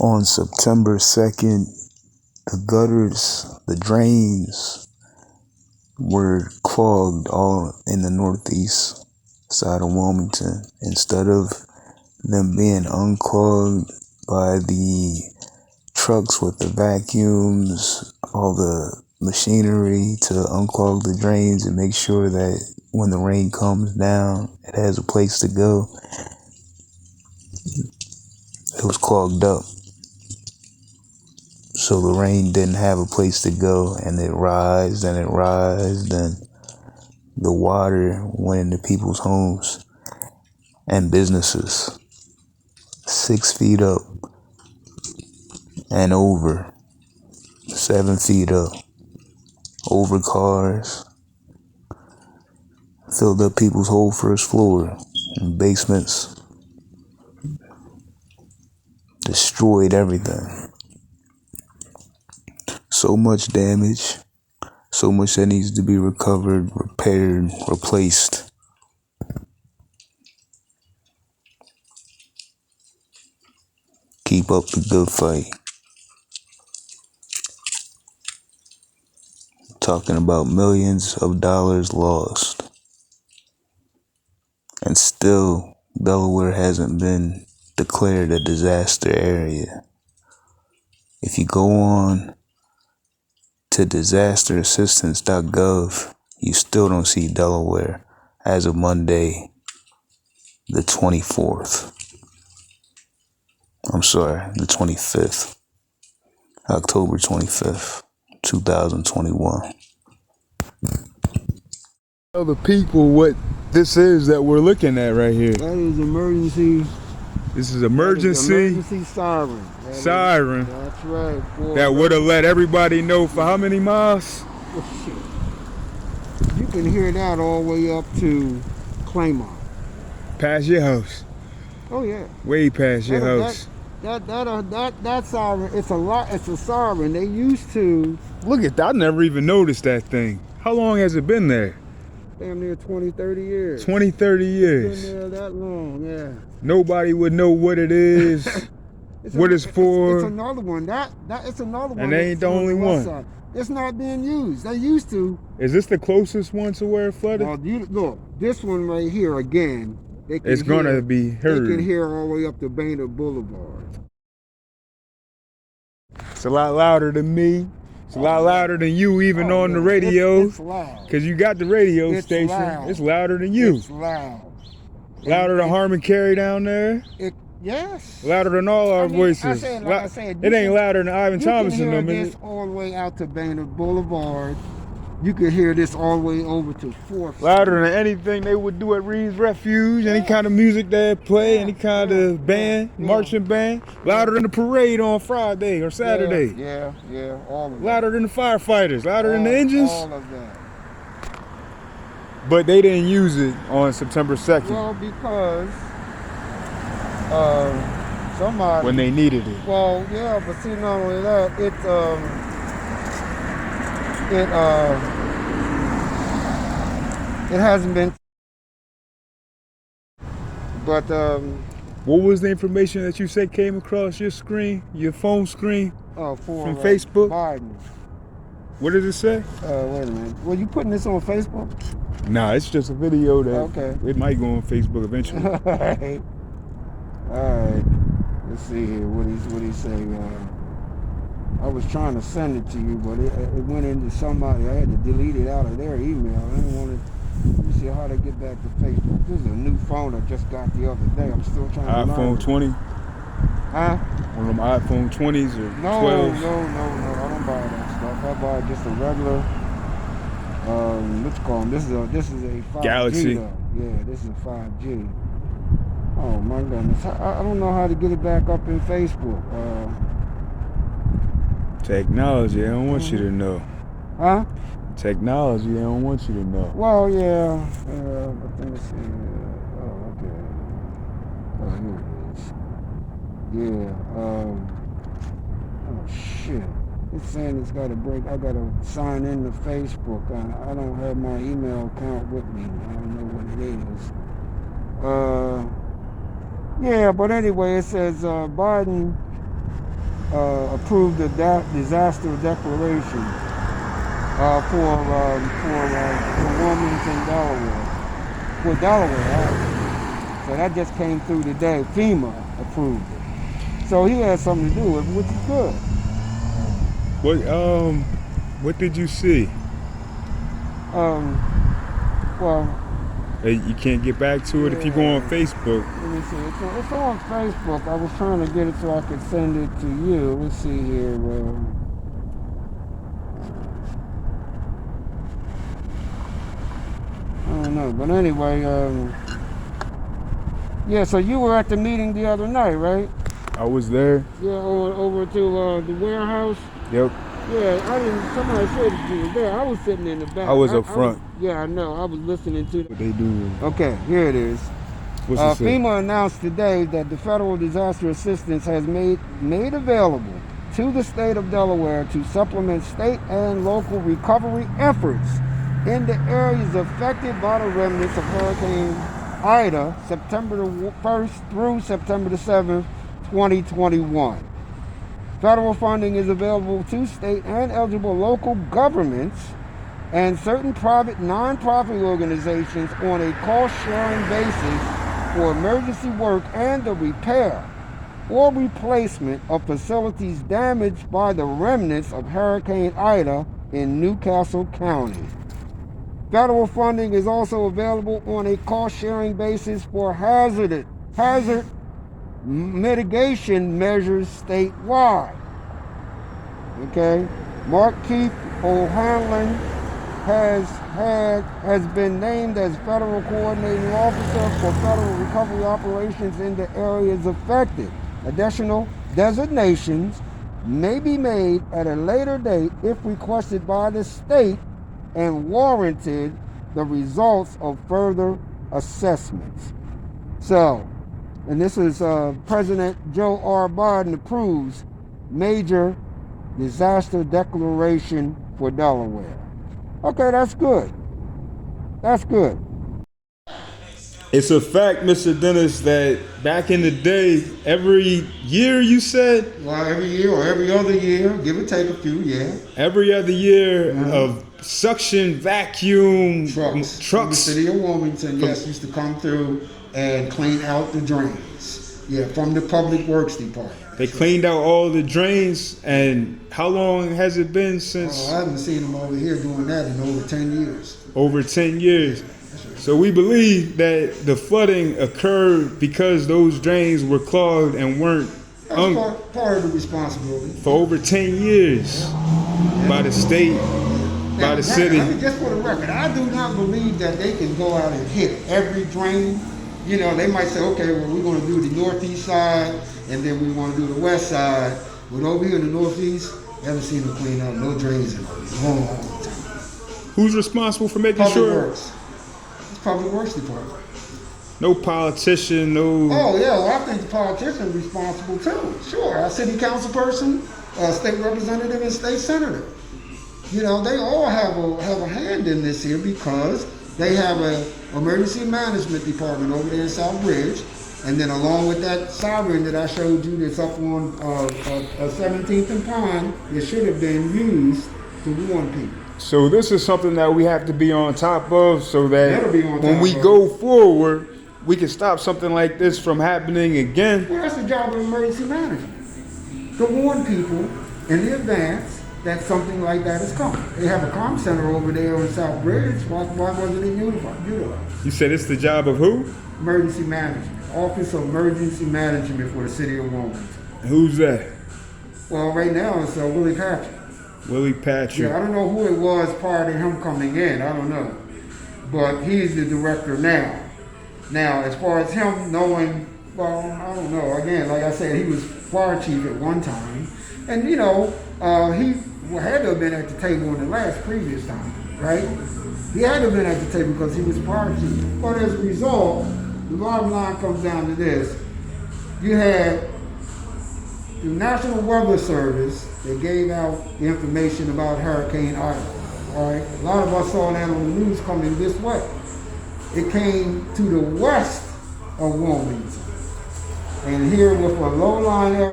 On September 2nd, the gutters, the drains were clogged all in the northeast side of Wilmington. Instead of them being unclogged by the trucks with the vacuums, all the machinery to unclog the drains and make sure that when the rain comes down, it has a place to go, it was clogged up. So the rain didn't have a place to go, and it rised and the water went into people's homes and businesses 6 feet up and over, 7 feet up, over cars, filled up people's whole first floor and basements, destroyed everything. So much damage, so much that needs to be recovered, repaired, replaced. Keep up the good fight. Talking about millions of dollars lost. And still, Delaware hasn't been declared a disaster area. If you go on to DISASTERASSISTANCE.GOV, you still don't see Delaware as of Monday, the 24th. I'm sorry, the 25th. October 25th, 2021. Tell the people what this is that we're looking at right here. That is emergency. This is emergency. Emergency siren. Siren. That's right. Boy, that would have let everybody know for how many miles? You can hear that all the way up to Claymont. Past your house. Oh yeah. Way past your house. That siren. It's a siren. They used to. Look at that. I never even noticed that thing. How long has it been there? Damn near 20, 30 years. 20, 30 years. It's been there that long, yeah. Nobody would know what it is, what it's for. It's another one. It's another one. And they ain't the only one. Side. It's not being used. They used to. Is this the closest one to where it flooded? Well, look, this one right here again. It's going to be heard. They can hear all the way up to Baynard Boulevard. It's a lot louder than me. It's a lot louder than you, even on the radio. It's loud. Because you got the radio station. Loud. It's louder than you. It's loud. Louder than Harmon Carey down there. Yes. Louder than all our voices. It ain't louder than Ivan Thomas and them, is it? You can hear this all the way out to Baynard Boulevard. You can hear this all the way over to 4th. Louder than anything they would do at Reed's Refuge, any kind of music they play, any kind of band, marching band. Louder than the parade on Friday or Saturday. Yeah, all of that. Louder than the firefighters, louder than the engines. All of that. But they didn't use it on September 2nd. Well, because somebody... when they needed it. Well, yeah, but see, not only that, it hasn't been, but what was the information that you said came across your screen, your phone screen, from Facebook? Biden. What did it say? Wait a minute. Were you putting this on Facebook? Nah, it's just a video that it might go on Facebook eventually. All right. Let's see here. What he say? I was trying to send it to you, but it went into somebody. I had to delete it out of their email. I didn't want to. Let me see how to get back to Facebook. This is a new phone I just got the other day. I'm still trying to iPhone 20? Huh? One of them iPhone 20s or 12s? No. I don't buy that stuff. I buy just a regular, let's call them. This is a 5G. Galaxy. Though. Yeah, this is a 5G. Oh my goodness. I don't know how to get it back up in Facebook. Technology, I don't want you to know. Huh? Technology, I don't want you to know. Well, yeah. But let me see. Oh, okay. Oh, here it is. Yeah. Oh, shit. It's saying it's got to break. I got to sign in to Facebook. I don't have my email account with me. I don't know what it is. Yeah, but anyway, it says Biden approved a disaster declaration for Wilmington, Delaware. For Delaware, actually. So that just came through today. FEMA approved it. So he has something to do with it, which is good. What did you see? Well, You can't get back to it if you go on Facebook. let me see. It's on Facebook. I was trying to get it so I could send it to you. Let's see here. I don't know, but anyway, yeah. So you were at the meeting the other night, right? I was there. Yeah, over to the warehouse. Yep. Yeah, I didn't. Somebody said that you were there. I was sitting in the back. I was up front. Yeah, I know. I was listening to. What they do. Okay, here it is. What's it say? FEMA announced today that the federal disaster assistance has made available to the state of Delaware to supplement state and local recovery efforts in the areas affected by the remnants of Hurricane Ida, September the 1st through September the 7th, 2021. Federal funding is available to state and eligible local governments and certain private nonprofit organizations on a cost-sharing basis for emergency work and the repair or replacement of facilities damaged by the remnants of Hurricane Ida in Newcastle County. Federal funding is also available on a cost-sharing basis for hazard mitigation measures statewide. Okay, Mark Keith O'Hanlon has been named as federal coordinating officer for federal recovery operations in the areas affected. Additional designations may be made at a later date if requested by the state and warranted the results of further assessments. So, and this is President Joe R. Biden approves major disaster declaration for Delaware. Okay, that's good. That's good. It's a fact, Mr. Dennis, that back in the day, every year you said? Well, every year or every other year, give or take a few, yeah. Every other year of suction vacuum trucks. The city of Wilmington, yes, used to come through and clean out the drains. Yeah, from the Public Works Department. They cleaned out all the drains, and how long has it been since? I haven't seen them over here doing that in over 10 years. Over 10 years. So we believe that the flooding occurred because those drains were clogged and weren't part of the responsibility. For over 10 years by the state, by the city. I mean, just for the record, I do not believe that they can go out and hit every drain. You know, they might say, okay, well, we're going to do the northeast side, and then we want to do the west side. But over here in the northeast, I haven't seen them clean out no drains in a long time. Who's responsible for making sure? Public Works. It's Public Works Department. No politician, no... Oh, yeah, well, I think the politician is responsible, too. Sure, our city council person, state representative, and state senator. You know, they all have a hand in this here because they have an emergency management department over there in South Bridge. And then along with that siren that I showed you that's up on 17th and Pine, it should have been used to warn people. So this is something that we have to be on top of so that when we go go forward, we can stop something like this from happening again. Well, that's the job of emergency management, to warn people in the advance that something like that is coming. They have a comm center over there on South Bridge. Why wasn't it utilized? You said it's the job of who? Emergency management. Office of Emergency Management for the city of Wilmington. Who's that? Well, right now it's Willie Patrick. Willie Patrick. Yeah, I don't know who it was prior to him coming in. I don't know. But he's the director now. Now, as far as him knowing, well, I don't know. Again, like I said, he was fire chief at one time. And, you know, he had to have been at the table in the previous time, right? He had to have been at the table because he was fire chief. But as a result, the bottom line comes down to this. You had the National Weather Service that gave out the information about Hurricane Ida. All right? A lot of us saw that on the news coming this way. It came to the west of Wilmington. And here with a low-lying area.